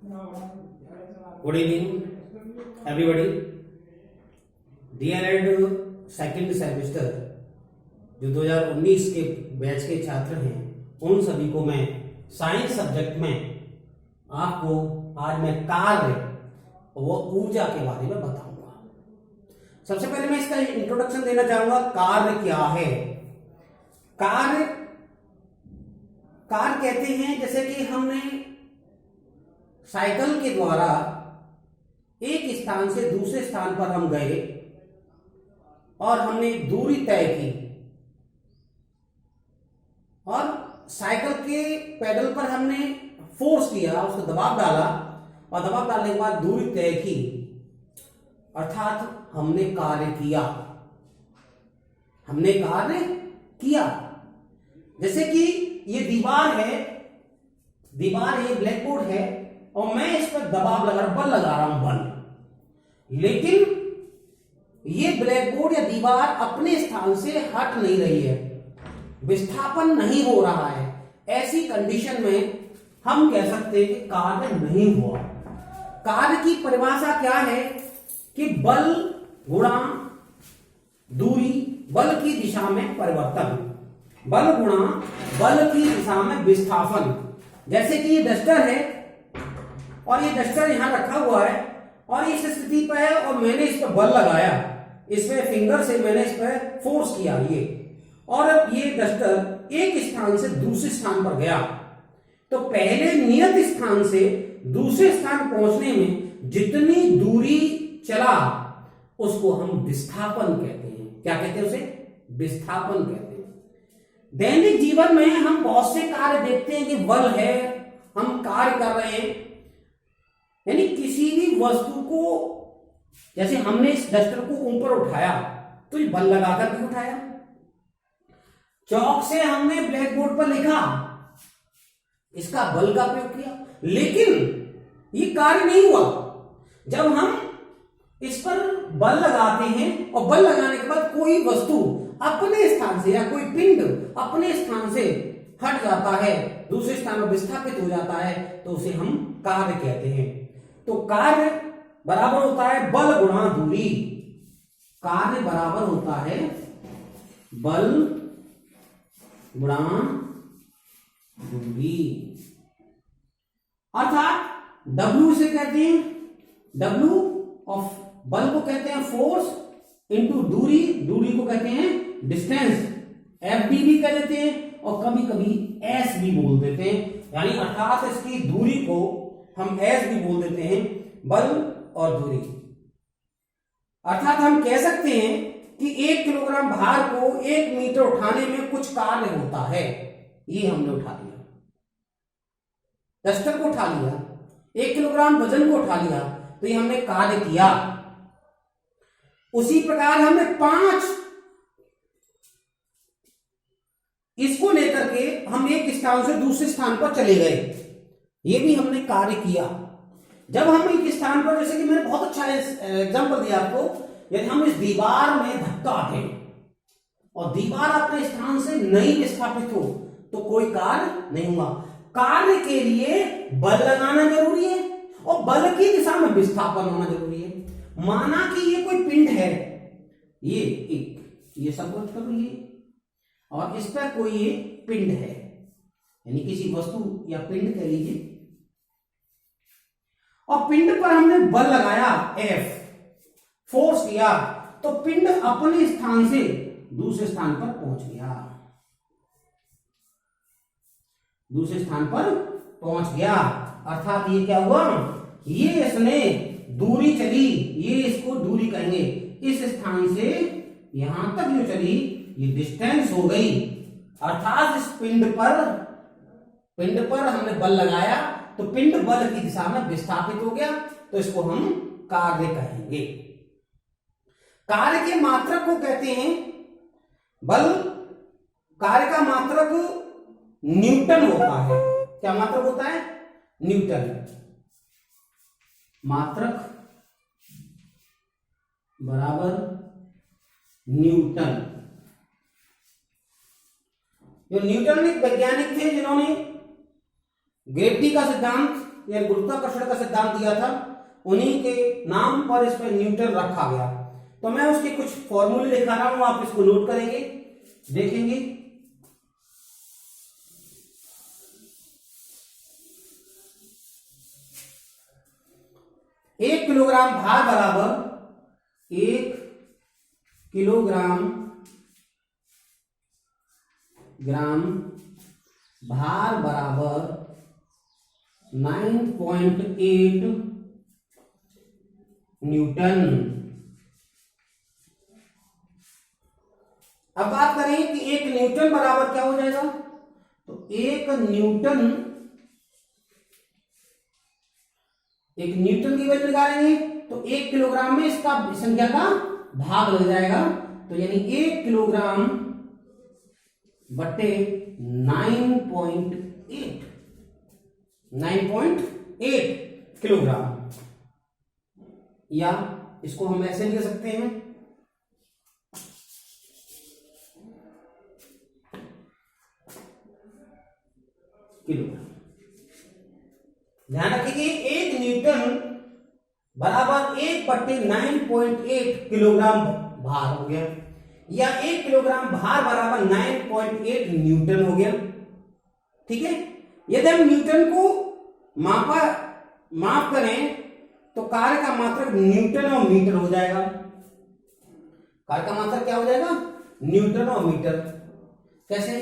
Good evening everybody. DElEd second semester जो 2019 के batch के छात्र हैं उन सभी को मैं साइंस सब्जेक्ट में आपको आज मैं कार्य व ऊर्जा के बारे में बताऊंगा। सबसे पहले मैं इसका इंट्रोडक्शन देना चाहूंगा। कार्य क्या है? कार्य कहते हैं जैसे कि हमने साइकिल के द्वारा एक स्थान से दूसरे स्थान पर हम गए और हमने दूरी तय की और साइकिल के पैडल पर हमने फोर्स किया, उसको दबाव डाला और दबाव डालने के बाद दूरी तय की, अर्थात हमने कार्य किया। हमने कार्य किया। जैसे कि ये दीवार है, ये ब्लैक बोर्ड है और मैं इस पर दबाव लगा बल लगा रहा हूं, बल। लेकिन ये ब्लैक बोर्ड या दीवार अपने स्थान से हट नहीं रही है, विस्थापन नहीं हो रहा है। ऐसी कंडीशन में हम कह सकते हैं कि कार्य नहीं हुआ। कार्य की परिभाषा क्या है कि बल गुणा दूरी, बल की दिशा में परिवर्तन, बल गुणा बल की दिशा में विस्थापन। जैसे कि ये डस्टर है और ये डस्टर यहां रखा हुआ है और इस स्थिति पर है और मैंने इस पर बल लगाया, इसमें फिंगर से मैंने इस पर फोर्स किया ये, और अब ये डस्टर एक स्थान से दूसरे स्थान पर गया। तो पहले नियत स्थान से दूसरे स्थान पहुंचने में जितनी दूरी चला उसको हम विस्थापन कहते हैं। क्या कहते हैं? उसे विस्थापन कहते हैं। दैनिक जीवन में हम बहुत से कार्य देखते हैं कि बल है, हम कार्य कर रहे हैं, यानी किसी भी वस्तु को, जैसे हमने इस डस्टर को ऊपर उठाया तो ये बल लगाकर भी उठाया। चौक से हमने ब्लैक बोर्ड पर लिखा, इसका बल का प्रयोग किया, लेकिन ये कार्य नहीं हुआ। जब हम इस पर बल लगाते हैं और बल लगाने के बाद कोई वस्तु अपने स्थान से या कोई पिंड अपने स्थान से हट जाता है, दूसरे स्थान पर विस्थापित हो जाता है, तो उसे हम कार्य कहते हैं। तो कार्य बराबर होता है बल गुणा दूरी। कार्य बराबर होता है बल गुणा दूरी, अर्थात W से कहते हैं, W ऑफ बल को कहते हैं फोर्स इंटू दूरी, दूरी को कहते हैं डिस्टेंस, FD भी कह देते हैं और कभी कभी S भी बोल देते हैं, यानी अर्थात इसकी दूरी को हम S भी बोल देते हैं, बल और दूरी। अर्थात हम कह सकते हैं कि 1 किलोग्राम भार को 1 मीटर उठाने में कुछ कार्य होता है। ये हमने उठा लिया, डस्टर को उठा लिया, 1 किलोग्राम वजन को उठा लिया, तो ये हमने कार्य किया। उसी प्रकार हमने 5 इसको लेकर के हम एक स्थान से दूसरे स्थान पर चले गए, ये भी हमने कार्य किया। जब हम एक स्थान पर, जैसे कि मैंने बहुत अच्छा एग्जांपल दिया आपको, यदि हम इस दीवार में धक्का दें और दीवार अपने स्थान से नहीं विस्थापित हो तो कोई कार्य नहीं हुआ। कार्य के लिए बल लगाना जरूरी है और बल की दिशा में विस्थापन होना जरूरी है। माना कि ये कोई पिंड है, ये सपोज करो ये, और इस पर कोई ये पिंड है, यानी किसी वस्तु या पिंड कह लीजिए, और पिंड पर हमने बल लगाया F, फोर्स किया, तो पिंड अपने स्थान से दूसरे स्थान पर पहुंच गया, दूसरे स्थान पर पहुंच गया। अर्थात ये क्या हुआ, ये इसने दूरी चली, ये इसको दूरी कहेंगे, इस स्थान से यहां तक जो चली ये डिस्टेंस हो गई। अर्थात इस पिंड पर हमने बल लगाया तो पिंड बल की दिशा में विस्थापित हो गया, तो इसको हम कार्य कहेंगे। कार्य के मात्रक को कहते हैं बल। कार्य का मात्रक न्यूटन होता है। क्या मात्रक होता है? न्यूटन। मात्रक बराबर न्यूटन। जो न्यूटन एक वैज्ञानिक थे जिन्होंने ग्रेविटी का सिद्धांत या गुरुत्वाकर्षण का सिद्धांत दिया था, उन्हीं के नाम पर इस पर न्यूटन रखा गया। तो मैं उसके कुछ फॉर्मूले दिखा रहा हूं, आप इसको नोट करेंगे, देखेंगे। 1 किलोग्राम भार बराबर 1 किलोग्राम भार बराबर 9.8 न्यूटन। अब बात करें कि 1 न्यूटन बराबर क्या हो जाएगा, तो 1 न्यूटन की वैल्यू निकालेंगे तो 1 किलोग्राम में इसका संख्या का भाग लग जाएगा, तो यानी 1 किलोग्राम बटे 9.8 किलोग्राम, या इसको हम ऐसे लिख सकते हैं, किलोग्राम। ध्यान रखिए 1 न्यूटन बराबर 1/9.8 किलोग्राम भार हो गया, या 1 किलोग्राम भार बराबर 9.8 न्यूटन हो गया। ठीक है, यदि हम न्यूटन को माप करें तो कार्य का मात्रक न्यूटन और मीटर हो जाएगा। कार्य का मात्रक क्या हो जाएगा, न्यूटन और मीटर। कैसे,